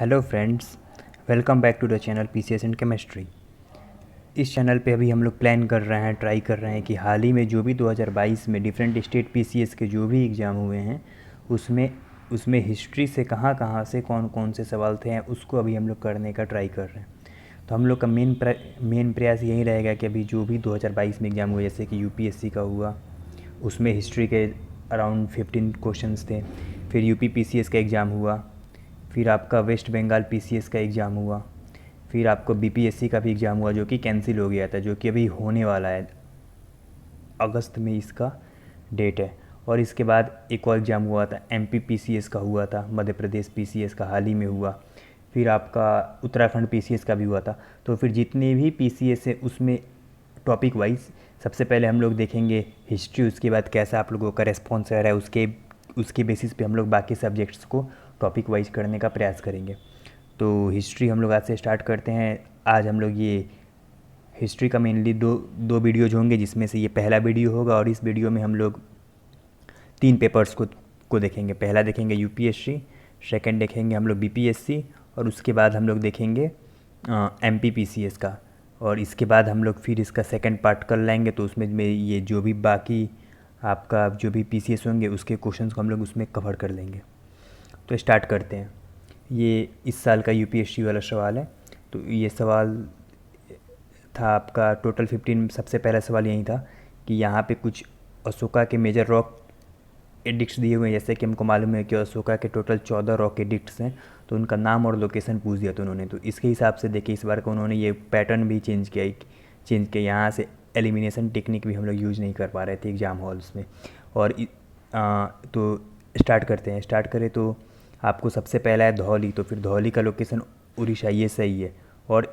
Hello friends, welcome back to the channel PCS and chemistry. इस channel पे अभी हम लोग प्लान कर रहे हैं, ट्राई कर रहे हैं कि हाल ही में जो भी 2022 में डिफरेंट स्टेट पीसीएस के जो भी एग्ज़ाम हुए हैं उसमें उसमें हिस्ट्री से कहाँ कहाँ से कौन कौन से सवाल थे हैं उसको अभी हम लोग करने का ट्राई कर रहे हैं। तो हम लोग का मेन प्रयास यही रहेगा कि अभी जो भी 2022 में एग्ज़ाम हुए, जैसे कि यूपीएससी का हुआ, उसमें हिस्ट्री के अराउंड 15 क्वेश्चंस थे। फिर यूपी पीसीएस का एग्ज़ाम हुआ, फिर आपका वेस्ट बंगाल पीसीएस का एग्ज़ाम हुआ, फिर आपको बीपीएससी का भी एग्ज़ाम हुआ जो कि कैंसिल हो गया था, जो कि अभी होने वाला है, अगस्त में इसका डेट है। और इसके बाद एक और एग्ज़ाम हुआ था, एमपी पीसीएस का हुआ था, मध्य प्रदेश पीसीएस का हाल ही में हुआ। फिर आपका उत्तराखंड पीसीएस का भी हुआ था। तो फिर जितने भी पीसीएस है उसमें टॉपिक वाइज सबसे पहले हम लोग देखेंगे हिस्ट्री, उसके बाद कैसा आप लोगों का रेस्पॉन्स रहा है, उसके बेसिस पे हम लोग बाकी सब्जेक्ट्स को टॉपिक वाइज करने का प्रयास करेंगे। तो हिस्ट्री हम लोग आज से स्टार्ट करते हैं। आज हम लोग ये हिस्ट्री का मेनली दो दो वीडियोज होंगे, जिसमें से ये पहला वीडियो होगा और इस वीडियो में हम लोग 3 पेपर्स को देखेंगे। पहला देखेंगे यूपीएससी, सेकंड देखेंगे हम लोग बीपीएससी, और उसके बाद हम लोग देखेंगे एमपी पीसीएस का। और इसके बाद हम लोग फिर इसका सेकंड पार्ट कर लेंगे, तो उसमें ये जो भी बाकी आपका जो भी पीसीएस होंगे उसके क्वेश्चंस को हम लोग उसमें कवर कर लेंगे। तो स्टार्ट करते हैं। ये इस साल का यूपीएससी वाला सवाल है। तो ये सवाल था आपका टोटल 15। सबसे पहला सवाल यही था कि यहाँ पे कुछ अशोका के मेजर रॉक एडिक्ट्स दिए हुए हैं। जैसे कि हमको मालूम है कि अशोका के टोटल 14 रॉक एडिक्ट्स हैं, तो उनका नाम और लोकेशन पूछ दिया था उन्होंने। तो इसके हिसाब से देखिए इस बार का उन्होंने ये पैटर्न भी चेंज किया। यहाँ से एलिमिनेशन टेक्निक भी हम लोग यूज़ नहीं कर पा रहे थे एग्ज़ाम हॉल्स में। और तो स्टार्ट करते हैं। स्टार्ट करें तो आपको सबसे पहला है धौली। तो फिर धौली का लोकेशन उड़ीसा, ये सही है। और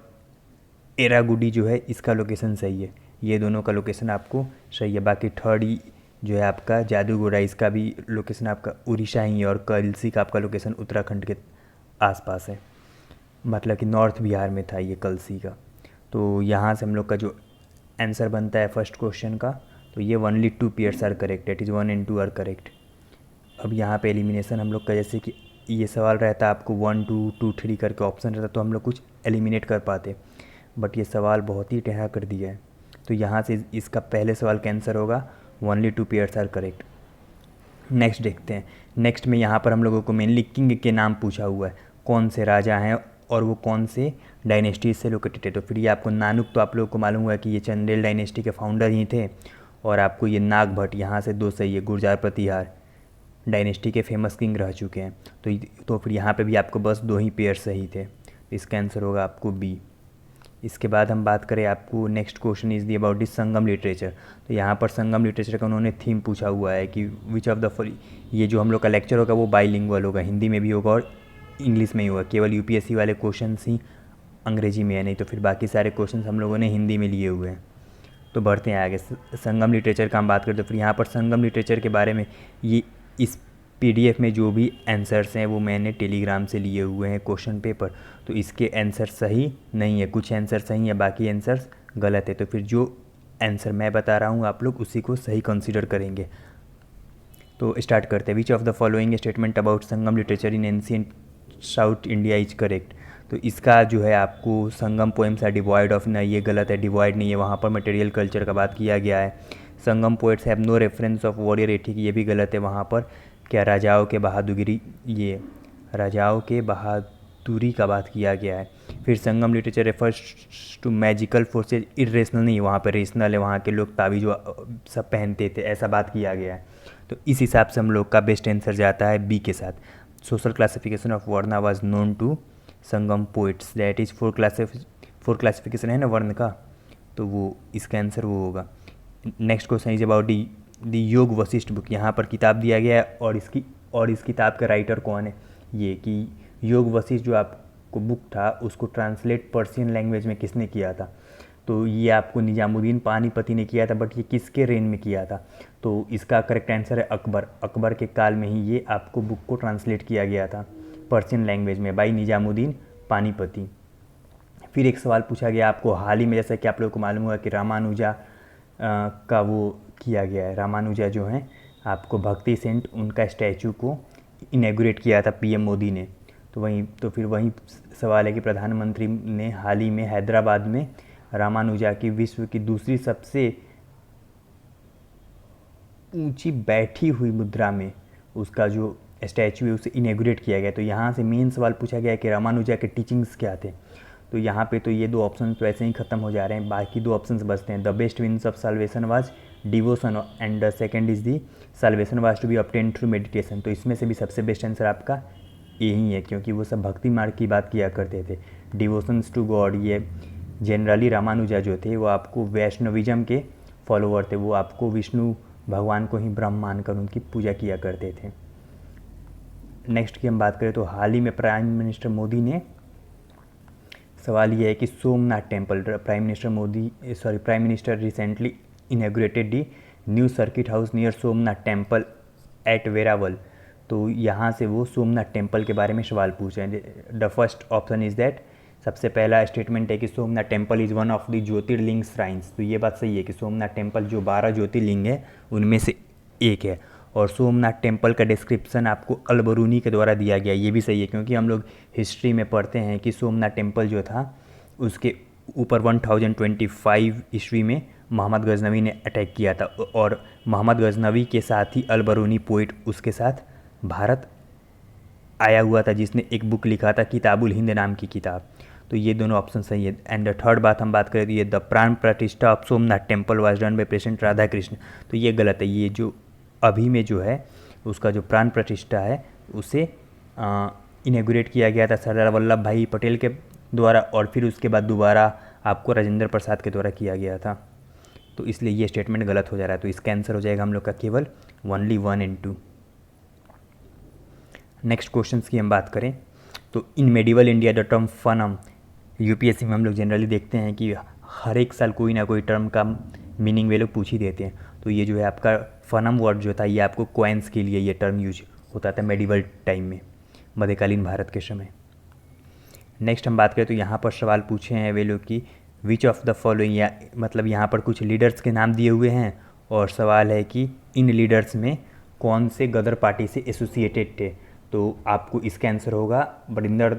एरागुडी जो है इसका लोकेशन सही है। ये दोनों का लोकेशन आपको सही है। बाकी थर्ड जो है आपका जादूगोड़ा, इसका भी लोकेशन आपका उड़ीसा ही है। और कलसी का आपका लोकेशन उत्तराखंड के आसपास है, मतलब कि नॉर्थ बिहार में था ये कलसी का। तो यहाँ से हम लोग का जो आंसर बनता है फर्स्ट क्वेश्चन का, तो ये only 2 pairs are correct, that is 1 and 2 are correct. अब यहाँ पे एलिमिनेशन हम लोग का, जैसे कि ये सवाल रहता आपको 1 2 2 3 करके ऑप्शन रहता, तो हम लोग कुछ एलिमिनेट कर पाते, बट ये सवाल बहुत ही टेढ़ा कर दिया है। तो यहाँ से इसका पहले सवाल का आंसर होगा only 2 pairs are correct. Next देखते हैं। नेक्स्ट में यहाँ पर हम लोगों को मेनली किंग के नाम पूछा हुआ है, कौन से राजा हैं और वो कौन से डायनेस्टी से लोकेटेड है। तो फिर ये आपको नानुक, तो आप लोगों को मालूम हुआ कि ये चंदेल डायनेस्टी के फाउंडर ही थे। और आपको ये नागभट्ट, यहाँ से 2 सही है, गुर्जर प्रतिहार डायनेस्टी के फेमस किंग रह चुके हैं। तो फिर यहाँ पे भी आपको बस 2 ही पेयर सही थे। इसका आंसर होगा आपको बी। इसके बाद हम बात करें, आपको next question is the about this Sangam literature. तो यहाँ पर संगम लिटरेचर का उन्होंने थीम पूछा हुआ है कि विच ऑफ द, ये जो हम लोग का लेक्चर होगा वो बाईलिंगुअल होगा, हिंदी में भी होगा और इंग्लिश में ही होगा। केवल यूपीएससी वाले क्वेश्चन ही अंग्रेजी में है, नहीं तो फिर बाकी सारे क्वेश्चन हम लोगों ने हिंदी में लिए हुए हैं। तो बढ़ते हैं आगे। संगम लिटरेचर का हम बात करते हैं। फिर यहाँ पर संगम लिटरेचर के बारे में ये इस पीडीएफ में जो भी आंसर्स हैं वो मैंने टेलीग्राम से लिए हुए हैं क्वेश्चन पेपर। तो इसके आंसर सही नहीं है, कुछ आंसर सही है, बाकी आंसर्स गलत है। तो फिर जो आंसर मैं बता रहा हूँ आप लोग उसी को सही कंसीडर करेंगे। तो स्टार्ट करते हैं। विच of the following statement about Sangam literature in ancient south India is correct. तो इसका जो है आपको संगम पोएम्स आर डिवॉइड ऑफ, ना ये गलत है, डिवॉइड नहीं है, वहाँ पर मटेरियल कल्चर का बात किया गया है। Sangam poets have no reference of warrior ethic, ये भी गलत है, वहाँ पर क्या राजाओं के बहादुरी, ये राजाओं के बहादुरी का बात किया गया है। फिर Sangam literature refers to magical forces, irrational नहीं, वहाँ पर रेशनल है, वहाँ के लोग ताबीज सब पहनते थे, ऐसा बात किया गया है। तो इस हिसाब से हम लोग का बेस्ट आंसर जाता है बी के साथ। Social classification of varna was known to Sangam poets, that is 4 classification है ना वर्ण का, तो वो इसका आंसर वो होगा। Next question is about the योग वशिष्ठ बुक। यहाँ पर किताब दिया गया है और इस किताब का राइटर कौन है, ये कि योग वशिष्ठ जो आपको बुक था उसको ट्रांसलेट पर्शियन लैंग्वेज में किसने किया था। तो ये आपको निजामुद्दीन पानीपति ने किया था, बट ये किसके रेन में किया था। तो इसका करेक्ट आंसर है अकबर। अकबर के काल में ही ये आपको बुक को ट्रांसलेट किया गया था पर्शियन लैंग्वेज में बाई निजामुद्दीन पानीपति। फिर एक सवाल पूछा गया आपको हाल ही में, जैसा कि आप लोगों को मालूम हुआ कि रामानुजा का वो किया गया है। रामानुजा जो हैं आपको भक्ति सेंट, उनका स्टैचू को इनेगुरेट किया था पीएम मोदी ने। तो फिर वही सवाल है कि प्रधानमंत्री ने हाल ही में हैदराबाद में रामानुजा की विश्व की दूसरी सबसे ऊंची बैठी हुई मुद्रा में उसका जो स्टैचू है उसे इनेग्रेट किया गया। तो यहाँ से मेन सवाल पूछा गया कि रामानुजा के टीचिंग्स क्या थे। तो यहाँ पे तो ये दो ऑप्शन तो ऐसे ही ख़त्म हो जा रहे हैं, बाकी दो ऑप्शंस बचते हैं। The best means of salvation was devotion and the second is the salvation was to be obtain through meditation. तो इसमें से भी सबसे बेस्ट आंसर आपका यही है, क्योंकि वो सब भक्ति मार्ग की बात किया करते थे। डिवोशंस टू गॉड, ये जनरली रामानुजा जो थे वो आपको वैष्णविज्म के फॉलोअर थे, वो आपको विष्णु भगवान को ही ब्रह्म मानकर उनकी पूजा किया करते थे। नेक्स्ट की हम बात करें तो हाल ही में प्राइम मिनिस्टर मोदी ने, सवाल ये है कि Somnath temple, prime minister recently inaugurated the new circuit house near Somnath temple at Veraval. तो यहाँ से वो सोमनाथ टेम्पल के बारे में सवाल पूछ रहे हैं। The first option is that, सबसे पहला स्टेटमेंट है कि Somnath temple is one of the Jyotirlinga shrines. तो ये बात सही है कि सोमनाथ टेम्पल जो 12 ज्योतिर्लिंग है उनमें से एक है। और सोमनाथ टेम्पल का डिस्क्रिप्शन आपको अल-बरूनी के द्वारा दिया गया, ये भी सही है, क्योंकि हम लोग हिस्ट्री में पढ़ते हैं कि सोमनाथ टेम्पल जो था उसके ऊपर 1025 ईस्वी में मोहम्मद गजनवी ने अटैक किया था, और मोहम्मद गजनवी के साथ ही अल-बरूनी पोइट उसके साथ भारत आया हुआ था, जिसने एक बुक लिखा था किताबुल हिंद नाम की किताब। तो ये दोनों ऑप्शन सही है। एंड थर्ड बात हम बात करें तो ये द प्राण प्रतिष्ठा of Somnath temple was done by president Radha Krishna. तो ये गलत है, ये जो अभी में जो है उसका जो प्राण प्रतिष्ठा है उसे इनेगुरेट किया गया था सरदार वल्लभ भाई पटेल के द्वारा, और फिर उसके बाद दोबारा आपको राजेंद्र प्रसाद के द्वारा किया गया था। तो इसलिए ये स्टेटमेंट गलत हो जा रहा है। तो इसका आंसर हो जाएगा हम लोग का केवल ओनली 1 and 2। नेक्स्ट क्वेश्चंस की हम बात करें तो in medieval India the term fanam, UPSC में हम लोग जनरली देखते हैं कि हर एक साल कोई ना कोई टर्म का मीनिंग वे लोग पूछ ही देते हैं। तो ये जो है आपका फनम वर्ड जो था ये आपको कॉइन्स के लिए ये टर्म यूज होता था मेडिवल टाइम में, मध्यकालीन भारत के समय। नेक्स्ट हम बात करें तो यहाँ पर सवाल पूछे हैं वे लोग कि विच ऑफ द फॉलोइंग, या मतलब यहाँ पर कुछ लीडर्स के नाम दिए हुए हैं और सवाल है कि इन लीडर्स में कौन से गदर पार्टी से एसोसिएटेड थे। तो आपको इसका आंसर होगा बरिंदर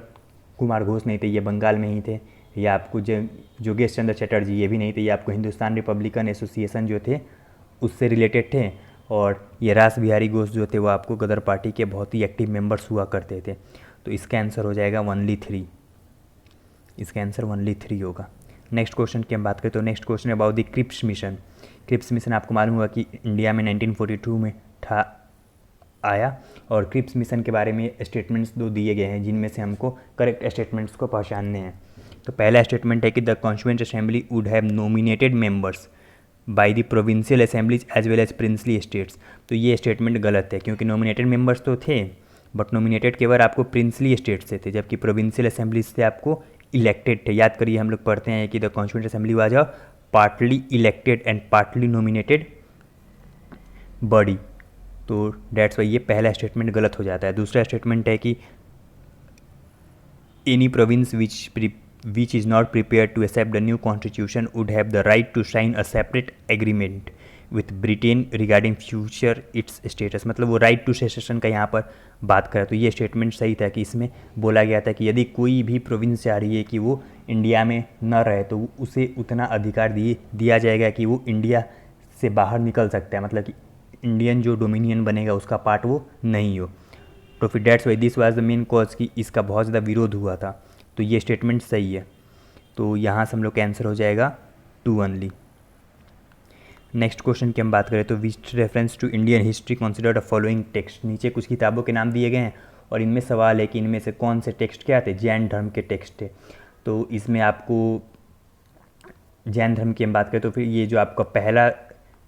कुमार घोष नहीं थे, ये बंगाल में ही थे। या आपको जोगेश चंद्र चटर्जी, ये भी नहीं थे, ये आपको हिंदुस्तान रिपब्लिकन एसोसिएशन जो थे उससे रिलेटेड थे। और ये रास बिहारी घोष जो थे वो आपको गदर पार्टी के बहुत ही एक्टिव मेंबर्स हुआ करते थे। तो इसका आंसर हो जाएगा ओनली 3, इसका आंसर ओनली 3 होगा। नेक्स्ट क्वेश्चन की हम बात करें तो next question about the Cripps mission. Cripps mission आपको मालूम होगा कि इंडिया में 1942 में आया, और क्रिप्स मिशन के बारे में स्टेटमेंट्स 2 दिए गए हैं, जिनमें से हमको करेक्ट स्टेटमेंट्स को पहचानने हैं। तो पहला स्टेटमेंट है कि the constituent assembly would have nominated members by the provincial assemblies as well as princely states. तो ये स्टेटमेंट गलत है, क्योंकि नॉमिनेटेड मेंबर्स तो थे बट नॉमिनेटेड केवल आपको प्रिंसली स्टेट से थे, जबकि प्रोविंशियल असेंबलीज से आपको इलेक्टेड थे। याद करिए हम लोग पढ़ते हैं कि the constituent assembly was a partly elected and partly nominated body. तो डेट्स वाई ये पहला स्टेटमेंट गलत हो जाता है। दूसरा स्टेटमेंट है कि any province which is not prepared to accept the new constitution would have the right to sign a separate agreement with Britain regarding future its status। मतलब वो राइट टू सेसेशन का यहाँ पर बात करें तो ये स्टेटमेंट सही था कि इसमें बोला गया था कि यदि कोई भी प्रोविंस चाह रही है कि वो इंडिया में न रहे तो उसे उतना अधिकार दिया जाएगा कि वो इंडिया से बाहर निकल सकता है, मतलब कि इंडियन जो डोमिनियन बनेगा उसका पार्ट वो नहीं हो। तो फिर that's why this was the main cause कि इसका बहुत ज़्यादा विरोध हुआ था। तो ये स्टेटमेंट सही है। तो यहाँ से हम लोग का आंसर हो जाएगा 2 ओनली। नेक्स्ट क्वेश्चन की हम बात करें तो which reference to Indian history considered the following text. नीचे कुछ किताबों के नाम दिए गए हैं और इनमें सवाल है कि इनमें से कौन से टेक्स्ट क्या थे, जैन धर्म के टेक्स्ट थे। तो इसमें आपको जैन धर्म की हम बात करें तो फिर ये जो आपका पहला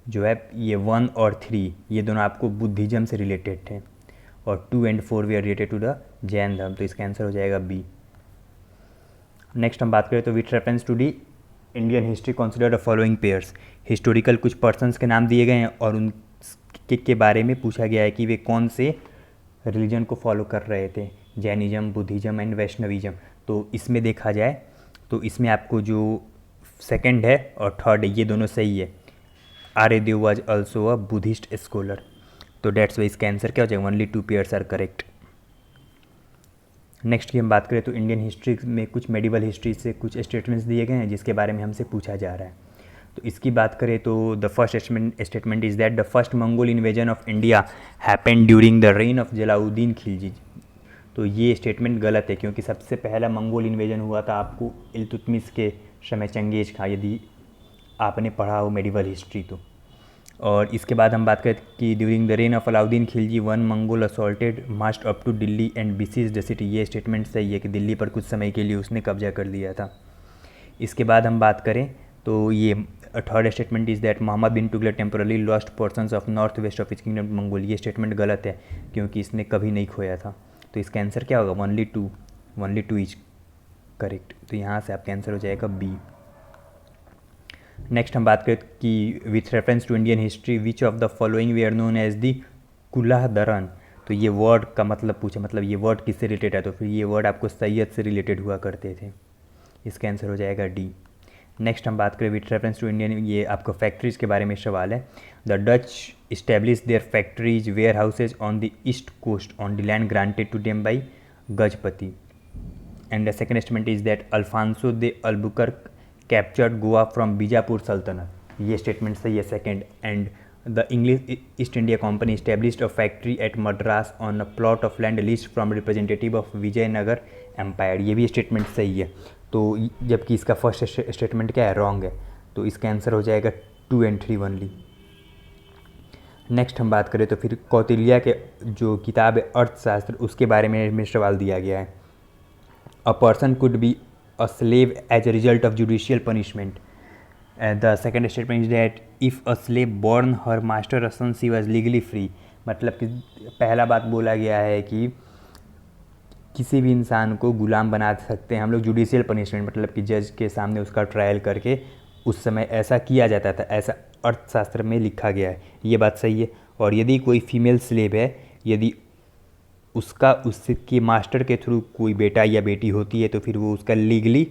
जो है ये 1 और 3 ये दोनों आपको बुद्धिज़्म से रिलेटेड थे, और 2 and 4 they are related to the Jain dharma. तो इसका आंसर हो जाएगा बी। नेक्स्ट हम बात करें तो which reference to the Indian history consider the following pairs. Historical कुछ पर्सन्स के नाम दिए गए हैं और उनके बारे में पूछा गया है कि वे कौन से रिलीजन को फॉलो कर रहे थे, जैनिज़्म, बुद्धिज़्म एंड वैष्णविज़्म। तो इसमें देखा जाए तो इसमें आपको जो सेकंड है और थर्ड है ये दोनों सही है। Aryadeva was also a Buddhist scholar. तो डेट्स वाई इसका आंसर क्या हो जाएगा, only 2 pairs are correct. Next की हम बात करें तो इंडियन हिस्ट्री में कुछ मेडिवल हिस्ट्री से कुछ स्टेटमेंट्स दिए गए हैं जिसके बारे में हमसे पूछा जा रहा है। तो इसकी बात करें तो the first statement is that the first Mongol invasion of India happened during the reign of Jalauddin Khilji. तो ये स्टेटमेंट गलत है क्योंकि सबसे पहला मंगोल इन्वेजन हुआ था आपको इल्तुतमिश के समय चंगेज खां, यदि आपने पढ़ा हो मेडिवल हिस्ट्री तो। और इसके बाद हम बात करें कि during the reign of Alauddin Khilji one Mongol assaulted marched up to Delhi and besiege the city. ये स्टेटमेंट सही है कि दिल्ली पर कुछ समय के लिए उसने कब्जा कर लिया था। इसके बाद हम बात करें तो ये third statement is that Mohammad bin Tughlaq temporarily lost portions of north west of his kingdom Mongol. ये स्टेटमेंट गलत है क्योंकि इसने कभी नहीं खोया था। तो इसका आंसर क्या होगा? Only two is correct. तो यहाँ से आपका आंसर हो जाएगा बी। नेक्स्ट हम बात करें कि with reference to Indian history which of the following वे are known as the Kulah Daran. तो ये वर्ड का मतलब पूछे, मतलब ये वर्ड किससे रिलेटेड है, तो फिर ये वर्ड आपको सैयद से रिलेटेड हुआ करते थे। इसका आंसर हो जाएगा डी। नेक्स्ट हम बात करें विथ रेफरेंस टू इंडियन, ये आपको फैक्ट्रीज़ के बारे में सवाल है। The Dutch establish their factories ware houses on the east coast on the land granted to them by Gajapati. And the second statement is that Alfonso de Albuquerque captured Goa from Bijapur sultanate. ये statement सही है second. And the English East India company established a factory at Madras on a plot of land lease from representative of Vijayanagar empire. ये भी statement सही है। तो जबकि इसका फर्स्ट स्टेटमेंट क्या है? रॉन्ग है। तो इसका आंसर हो जाएगा 2 और 3 ओनली। नेक्स्ट हम बात करें तो फिर कौटिल्य के जो किताब है अर्थशास्त्र, उसके बारे में सवाल दिया गया है। A person could be a slave as a result of judicial punishment. The second statement is that if a slave born her master a son she was legally free. मतलब कि पहला बात बोला गया है कि किसी भी इंसान को गुलाम बना सकते हैं हम लोग जुडिशियल पनिशमेंट, मतलब कि जज के सामने उसका ट्रायल करके उस समय ऐसा किया जाता था, ऐसा अर्थशास्त्र में लिखा गया है। ये बात सही है। और यदि कोई फीमेल स्लेव है, यदि उसके मास्टर के थ्रू कोई बेटा या बेटी होती है तो फिर वो उसका लीगली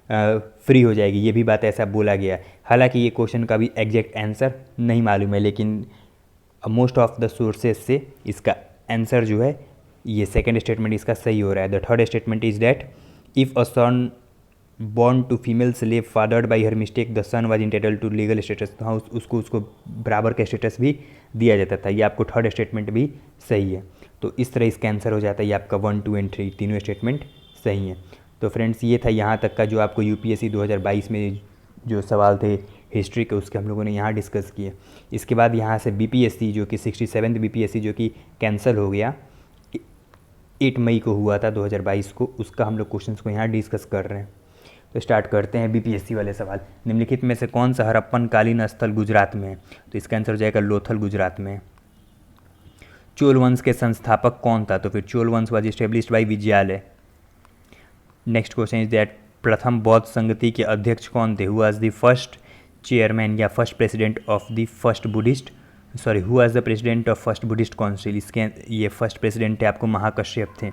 फ्री हो जाएगी। ये भी बात ऐसा बोला गया। हालांकि ये क्वेश्चन का भी एग्जैक्ट आंसर नहीं मालूम है, लेकिन मोस्ट ऑफ द सोर्सेज से इसका आंसर जो है ये सेकंड स्टेटमेंट इसका सही हो रहा है। The third statement is that if a son born to female slave fathered by her master the son was entitled to legal status. तो हाँ, उसको बराबर का स्टेटस भी दिया जाता था। ये आपको थर्ड स्टेटमेंट भी सही है। तो इस तरह इसका आंसर हो जाता है ये आपका 1, 2 और 3 तीनों स्टेटमेंट सही हैं। तो फ्रेंड्स ये था यहाँ तक का जो आपको यूपीएससी 2022 में जो सवाल थे हिस्ट्री के, उसके हम लोगों ने यहाँ डिस्कस किए। इसके बाद यहाँ से बीपीएससी जो कि 67th बीपीएससी जो कि कैंसिल हो गया 8 मई को हुआ था 2022 को, उसका हम लोग क्वेश्चंस को यहाँ डिस्कस कर रहे हैं। तो स्टार्ट करते हैं बीपीएससी वाले सवाल। निम्नलिखित में से कौन सा हड़प्पन कालीन स्थल गुजरात में है? तो इसका आंसर हो जाएगा लोथल गुजरात में। चोल वंश के संस्थापक कौन था? तो फिर चोल वंश was established by Vijayalaya. Next question is that प्रथम बौद्ध संगति के अध्यक्ष कौन थे? Who was the first chairman या first president of the first Buddhist, sorry who was the president of first Buddhist council? इसके ये फर्स्ट प्रेसिडेंट थे आपको महाकश्यप थे।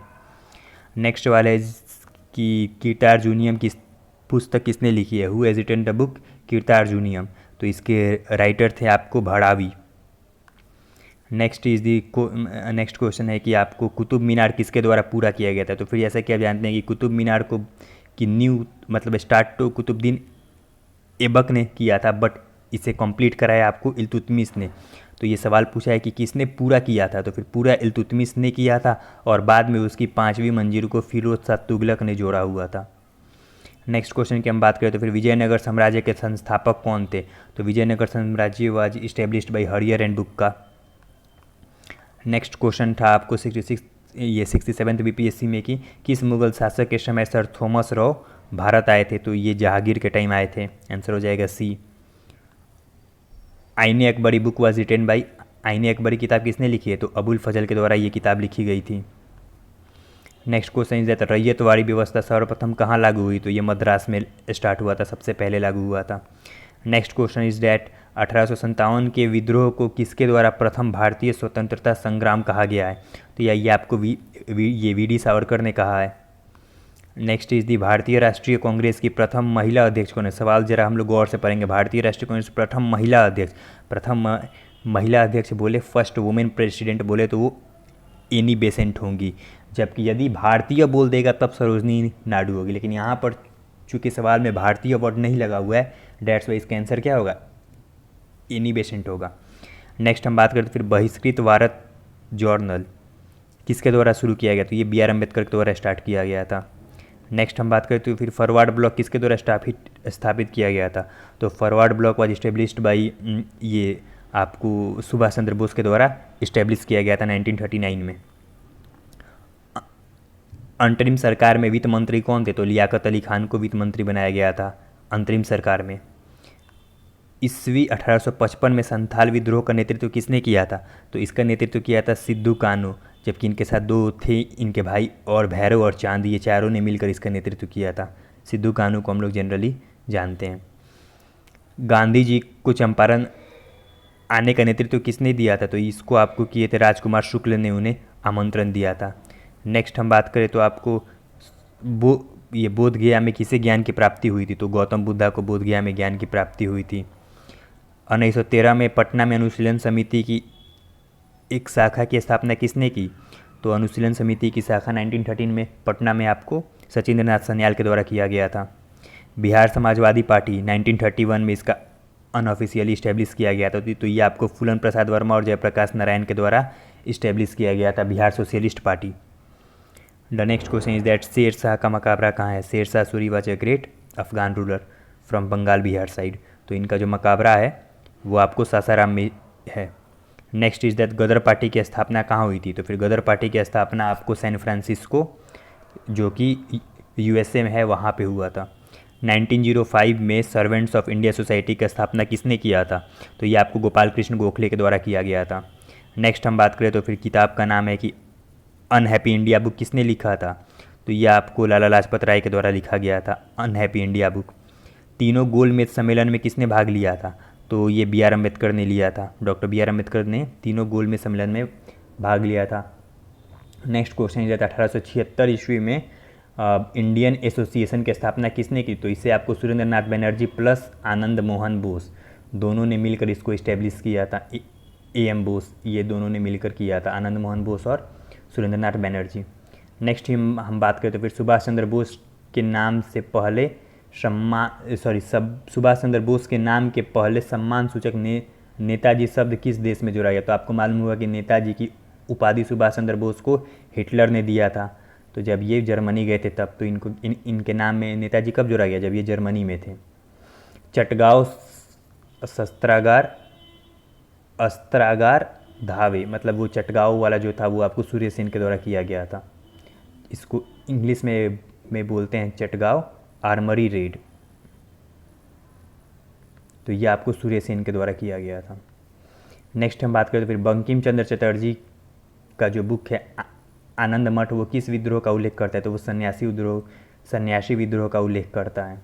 नेक्स्ट वाला है कि कीर्तार्जुनियम की पुस्तक किसने लिखी है? Who has written the book Kiratarjuniyam? तो इसके राइटर थे आपको भड़ावी। नेक्स्ट क्वेश्चन है कि आपको कुतुब मीनार किसके द्वारा पूरा किया गया था? तो फिर जैसा कि आप जानते हैं कि कुतुब मीनार को की न्यू मतलब स्टार्ट तो कुतुबुद्दीन ऐबक ने किया था, बट इसे कंप्लीट कराया आपको इल्तुतमिश ने। तो ये सवाल पूछा है कि किसने पूरा किया था? तो फिर पूरा इल्तुतमिश ने किया था और बाद में उसकी 5वीं मंजिल को फिरोज शाह तुगलक ने जोड़ा हुआ था। नेक्स्ट क्वेश्चन की हम बात करें तो फिर विजयनगर साम्राज्य के संस्थापक कौन थे? तो विजयनगर साम्राज्य वाज इस्टेब्लिश्ड बाय हरियर एंड बुक्का। नेक्स्ट क्वेश्चन था आपको 67th बीपीएससी में कि किस मुगल शासक के समय सर थॉमस रॉ भारत आए थे? तो ये जहांगीर के टाइम आए थे। आंसर हो जाएगा C. Ain-e Akbari book was written by, Ain-e Akbari किताब किसने लिखी है? तो अबुल फजल के द्वारा ये किताब लिखी गई थी। Next question is that ryotwari व्यवस्था सर्वप्रथम कहाँ लागू हुई? तो ये मद्रास में स्टार्ट हुआ था, सबसे पहले लागू हुआ था। नेक्स्ट क्वेश्चन इज दैट 1857 के विद्रोह को किसके द्वारा प्रथम भारतीय स्वतंत्रता संग्राम कहा गया है? तो ये आपको ये वी डी सावरकर ने कहा है। नेक्स्ट इज दी भारतीय राष्ट्रीय कांग्रेस की प्रथम महिला अध्यक्ष कौन है? सवाल जरा हम लोग गौर से पढ़ेंगे। भारतीय राष्ट्रीय कांग्रेस प्रथम महिला अध्यक्ष बोले, फर्स्ट वुमेन प्रेसिडेंट बोले तो वो एनी बेसेंट होंगी। जबकि यदि भारतीय बोल देगा तब सरोजनी नायडू होगी, लेकिन यहाँ पर चूँकि सवाल में भारतीय वर्ड नहीं लगा हुआ है, डेट्स वाई इसका आंसर क्या होगा, एनी बेसेंट होगा। नेक्स्ट हम बात करते फिर बहिष्कृत भारत जर्नल किसके द्वारा शुरू किया गया, तो ये B.R. अम्बेडकर के द्वारा स्टार्ट किया गया था। नेक्स्ट हम बात करते हैं फिर फॉरवर्ड ब्लॉक किसके द्वारा स्थापित किया गया था, तो forward block was established by ये आपको सुभाष चंद्र बोस के द्वारा इस्टेब्लिश किया गया था 1939 में। अंतरिम सरकार में वित्त मंत्री कौन थे, तो लियाकत अली खान को वित्त मंत्री बनाया गया था अंतरिम सरकार में। ईस्वी 1855 में संथाल विद्रोह का नेतृत्व किसने किया था, तो इसका नेतृत्व किया था सिद्धू कान्हू, जबकि इनके साथ दो थे इनके भाई और भैरव और चांद, ये चारों ने मिलकर इसका नेतृत्व किया था। सिद्धू कान्हू को हम लोग जनरली जानते हैं। गांधी जी को चंपारण आने का नेतृत्व किसने दिया था, तो इसको आपको किए थे राजकुमार शुक्ल ने उन्हें आमंत्रण दिया था। नेक्स्ट हम बात करें तो आपको ये बोध गया में किसे ज्ञान की प्राप्ति हुई थी, तो गौतम बुद्धा को बोध गया में ज्ञान की प्राप्ति हुई थी। 1913 में पटना में अनुशीलन समिति की एक शाखा की स्थापना किसने की, तो अनुशीलन समिति की शाखा 1913 में पटना में आपको सचिंद्र नाथ सन्याल के द्वारा किया गया था। बिहार समाजवादी पार्टी 1931 में इसका अनऑफिशियली इस्टेब्लिश किया गया था, तो ये आपको फूलन प्रसाद वर्मा और जयप्रकाश नारायण के द्वारा इस्टेब्लिश किया गया था, Bihar socialist party. The next question is that Sher Shah का मकबरा कहाँ है, Sher Shah Suri was a great Afghan ruler from Bengal Bihar side, तो इनका जो मकबरा है वो आपको सासाराम में है। Next is that Ghadar party की स्थापना कहाँ हुई थी, तो फिर गदर पार्टी की स्थापना आपको सैन फ्रांसिस्को जो कि USA में है वहाँ पे हुआ था। 1905 में सर्वेंट्स ऑफ इंडिया सोसाइटी की स्थापना किसने किया था, तो ये आपको गोपाल कृष्ण गोखले के द्वारा किया गया था। नेक्स्ट हम बात करें तो फिर किताब का नाम है कि अनहैप्पी इंडिया बुक किसने लिखा था, तो ये आपको लाला लाजपत राय के द्वारा लिखा गया था अनहैप्पी इंडिया बुक। तीनों गोलमेज सम्मेलन में किसने भाग लिया था, तो ये B.R. अम्बेडकर ने लिया था, डॉक्टर B.R. अम्बेडकर ने तीनों गोलमेज सम्मेलन में भाग लिया था। नेक्स्ट क्वेश्चन इज 1876 ईस्वी में इंडियन एसोसिएशन की स्थापना किसने की, तो इसे आपको सुरेंद्र नाथ बनर्जी प्लस आनंद मोहन बोस दोनों ने मिलकर इसको इस्टेब्लिश किया था। AM बोस ये दोनों ने मिलकर किया था, आनंद मोहन बोस और सुरेंद्र नाथ बनर्जी। नेक्स्ट हम बात करें तो फिर सुभाष चंद्र बोस के नाम से पहले सुभाष चंद्र बोस के नाम के पहले सम्मान सूचक नेताजी शब्द किस देश में जोड़ा गया, तो आपको मालूम होगा कि नेताजी की उपाधि सुभाष चंद्र बोस को हिटलर ने दिया था, तो जब ये जर्मनी गए थे तब तो इनको इनके नाम में नेताजी कब जोड़ा गया, जब ये जर्मनी में थे। चटगांव अस्त्रागार धावे, मतलब वो चटगांव वाला जो था वो आपको सूर्य सेन के द्वारा किया गया था। इसको इंग्लिश में बोलते हैं चटगांव आर्मरी रेड, तो ये आपको सूर्य सेन के द्वारा किया गया था। नेक्स्ट हम बात करें तो फिर बंकिम चंद्र चटर्जी का जो बुक है आनंद मठ वो किस विद्रोह का उल्लेख करता है, तो वो सन्यासी विद्रोह का उल्लेख करता है।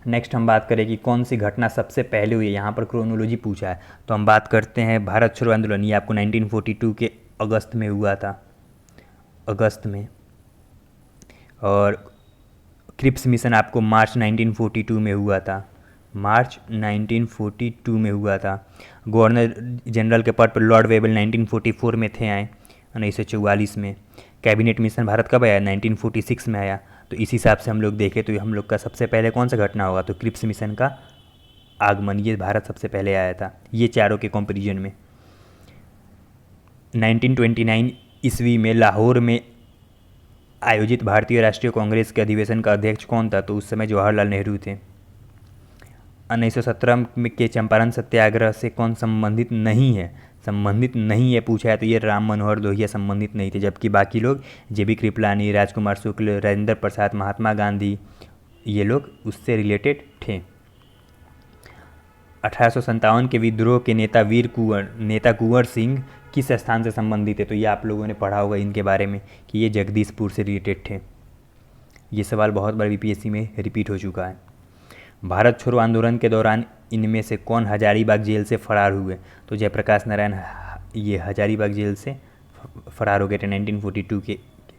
नेक्स्ट हम बात करें कि कौन सी घटना सबसे पहले हुई है, यहाँ पर क्रोनोलॉजी पूछा है, तो हम बात करते हैं भारत छोड़ो आंदोलन, ये आपको 1942 के अगस्त में हुआ था, अगस्त में। और क्रिप्स मिशन आपको मार्च 1942 में हुआ था, मार्च 1942 में हुआ था। गवर्नर जनरल के पद पर लॉर्ड वेबल 1944 में थे आए 1944 में। कैबिनेट मिशन भारत कब आया, 1946 में आया। तो इस हिसाब से हम लोग देखें तो हम लोग का सबसे पहले कौन सा घटना होगा, तो क्रिप्स मिशन का आगमन, ये भारत सबसे पहले आया था, ये चारों के कंपैरिजन में। 1929 ईस्वी में लाहौर में आयोजित भारतीय राष्ट्रीय कांग्रेस के अधिवेशन का अध्यक्ष कौन था, तो उस समय जवाहरलाल नेहरू थे। 1917 के चंपारण सत्याग्रह से कौन संबंधित नहीं है पूछा है, तो ये राम मनोहर लोहिया संबंधित नहीं थे, जबकि बाकी लोग JB कृपलानी, राजकुमार शुक्ल, राजेंद्र प्रसाद, महात्मा गांधी ये लोग उससे रिलेटेड थे। 1857 के विद्रोह के नेता कुंवर सिंह किस स्थान से संबंधित है, तो ये आप लोगों ने पढ़ा होगा इनके बारे में कि ये जगदीशपुर से रिलेटेड थे। ये सवाल बहुत बार BPSC में रिपीट हो चुका है। भारत छोड़ो आंदोलन के दौरान इनमें से कौन हजारीबाग जेल से फरार हुए, तो जयप्रकाश नारायण ये हजारीबाग जेल से फरार हो गए थे 1942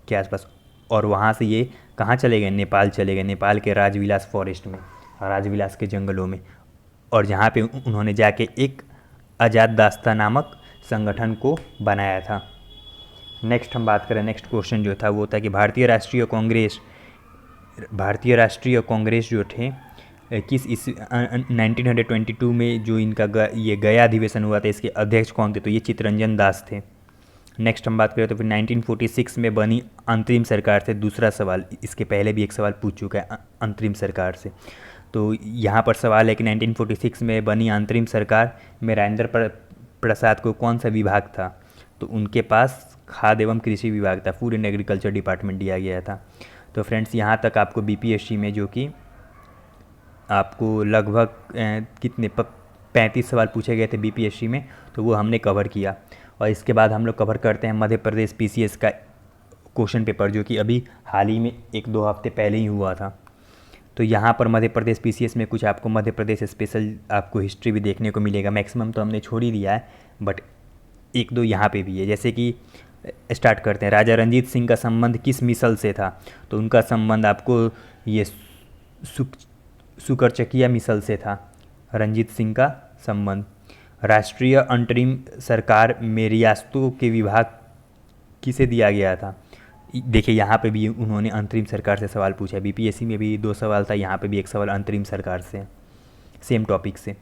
के आसपास, और वहाँ से ये कहाँ चले गए, नेपाल चले गए, नेपाल के राजविलास फॉरेस्ट में, राजविलास के जंगलों में, और जहाँ पे उन्होंने जाके एक आज़ाद दास्ता नामक संगठन को बनाया था। नेक्स्ट हम बात करें, नेक्स्ट क्वेश्चन जो था वो था कि भारतीय राष्ट्रीय कांग्रेस जो थे किस इस 1922 में जो इनका ये गया अधिवेशन हुआ था, इसके अध्यक्ष कौन थे? तो ये चित्तरंजन दास थे। नेक्स्ट हम बात करें तो फिर 1946 में बनी अंतरिम सरकार से दूसरा सवाल, इसके पहले भी एक सवाल पूछ चुका है अंतरिम सरकार से। तो यहाँ पर सवाल है कि 1946 में बनी अंतरिम सरकार में राजेंद्र प्रसाद को कौन सा विभाग था? तो उनके पास खाद्य एवं कृषि विभाग था, फूड एंड एग्रीकल्चर डिपार्टमेंट दिया गया था। तो फ्रेंड्स यहाँ तक आपको बीपीएससी में जो कि आपको लगभग कितने 35 सवाल पूछे गए थे बीपीएससी में, तो वो हमने कवर किया। और इसके बाद हम लोग कवर करते हैं मध्य प्रदेश पीसीएस का क्वेश्चन पेपर, जो कि अभी हाल ही में 1-2 हफ्ते पहले ही हुआ था। तो यहाँ पर मध्य प्रदेश पीसीएस में कुछ आपको मध्य प्रदेश स्पेशल आपको हिस्ट्री भी देखने को मिलेगा। मैक्सिमम तो हमने छोड़ ही दिया है, बट 1-2 यहाँ पे भी है। जैसे कि स्टार्ट करते हैं, राजा रंजीत सिंह का संबंध किस मिसल से था? तो उनका संबंध आपको ये सुकरचकिया मिसल से था, रंजीत सिंह का संबंध। राष्ट्रीय अंतरिम सरकार में रियासतों के विभाग किसे दिया गया था? देखिए यहाँ पे भी उन्होंने अंतरिम सरकार से सवाल पूछा है। बीपीएससी में भी 2 सवाल था, यहाँ पे भी 1 सवाल अंतरिम सरकार से, सेम टॉपिक से।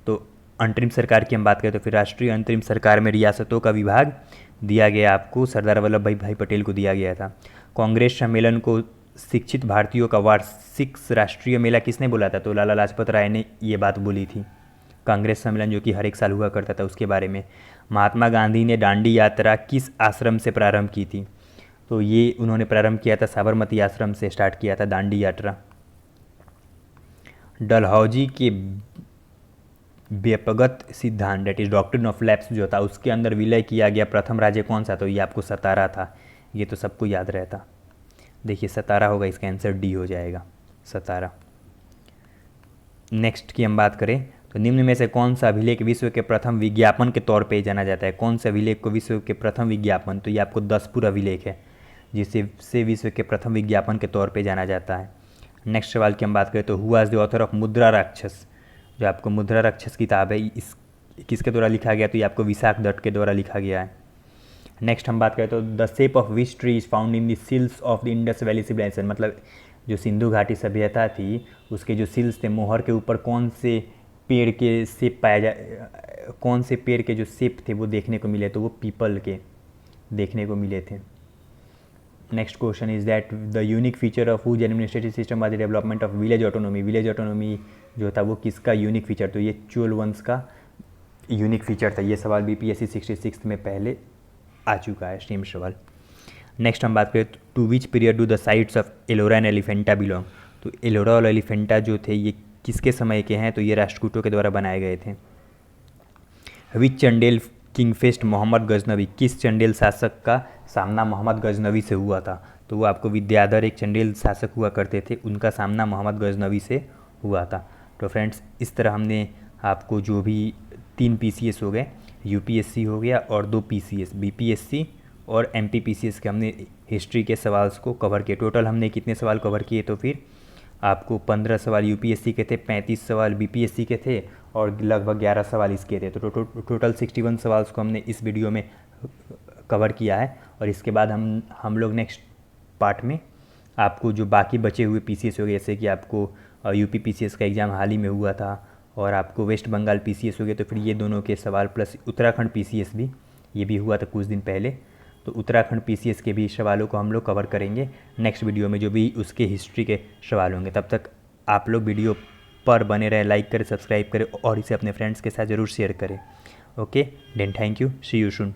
तो अंतरिम सरकार की हम बात करें तो फिर राष्ट्रीय अंतरिम सरकार में रियासतों का विभाग दिया गया आपको सरदार वल्लभ भाई पटेल को दिया गया था। कांग्रेस सम्मेलन को शिक्षित भारतीयों का वार्षिक राष्ट्रीय मेला किसने बोला था? तो लाला लाजपत राय ने ये बात बोली थी। कांग्रेस सम्मेलन जो कि हर एक साल हुआ करता था, उसके बारे में। महात्मा गांधी ने दांडी यात्रा किस आश्रम से प्रारंभ की थी? तो ये उन्होंने प्रारंभ किया था साबरमती आश्रम से स्टार्ट किया था दांडी यात्रा। डलहौजी के व्यपगत सिद्धांत that is doctrine of lapse जो था, उसके अंदर विलय किया गया प्रथम राज्य कौन सा? तो ये आपको सतारा था। ये तो सबको याद रहता। देखिए सतारा होगा, इसका आंसर डी हो जाएगा, सतारा। नेक्स्ट की हम बात करें तो निम्न में से कौन सा अभिलेख विश्व के प्रथम विज्ञापन के तौर पे जाना जाता है? कौन सा अभिलेख को विश्व के प्रथम विज्ञापन? तो ये आपको 10 अभिलेख है जिससे विश्व के प्रथम विज्ञापन के तौर पे जाना जाता है। नेक्स्ट सवाल की हम बात करें तो who was the author of मुद्रा राक्षस? जो आपको मुद्रा राक्षस किताब है, इस किसके द्वारा लिखा गया? तो ये आपको विशाख दत्त के द्वारा लिखा गया है। नेक्स्ट हम बात करें तो the shape of which tree is found in the seals of the Indus valley civilisation, मतलब जो सिंधु घाटी सभ्यता थी उसके जो सिल्स थे, मोहर के ऊपर कौन से पेड़ के शेप कौन से पेड़ के जो शेप थे वो देखने को मिले? तो वो पीपल के देखने को मिले थे। Next question is that the unique feature of whose administrative system was the development of village autonomy? Village autonomy जो था वो किसका यूनिक फीचर? तो ये चोल वंश का यूनिक फीचर था। ये सवाल बीपीएससी 66 में पहले आ चुका है, सेम सवाल। नेक्स्ट हम बात करें to which period do the sites of Ellora and Elephanta belong? तो एलोरा और एलिफेंटा जो थे ये किसके समय के हैं? तो ये राष्ट्रकूटों के द्वारा बनाए गए थे। विच चंडेल किंगफिस्ट मोहम्मद गजनवी? किस चंडेल शासक का सामना मोहम्मद गजनवी से हुआ था? तो वो आपको विद्याधर एक चंडेल शासक हुआ करते थे, उनका सामना मोहम्मद गजनवी से हुआ था। तो फ्रेंड्स इस तरह हमने आपको जो भी 3 पीसीएस हो गए, यूपीएससी हो गया और 2 पीसीएस, बीपीएससी और एमपीपीसीएस के हमने हिस्ट्री के सवाल को कवर किए। टोटल हमने कितने सवाल कवर किए? तो फिर आपको 15 सवाल यूपीएससी के थे, 35 सवाल बीपीएससी के थे और लगभग 11 सवाल इसके थे। तो टोटल 61 सवाल को हमने इस वीडियो में कवर किया है। और इसके बाद हम लोग नेक्स्ट पार्ट में आपको जो बाकी बचे हुए पीसीएस हो गए, जैसे कि आपको यूपी पीसीएस का एग्ज़ाम हाल ही में हुआ था और आपको वेस्ट बंगाल पीसीएस हो गए, तो फिर ये दोनों के सवाल प्लस उत्तराखंड पीसीएस भी, ये भी हुआ था कुछ दिन पहले। तो उत्तराखंड पीसीएस के भी सवालों को हम लोग कवर करेंगे नेक्स्ट वीडियो में, जो भी उसके हिस्ट्री के सवाल होंगे। तब तक आप लोग वीडियो पर बने रहें, लाइक करें, सब्सक्राइब करें और इसे अपने फ्रेंड्स के साथ ज़रूर शेयर करें। Okay then, thank you, see you soon.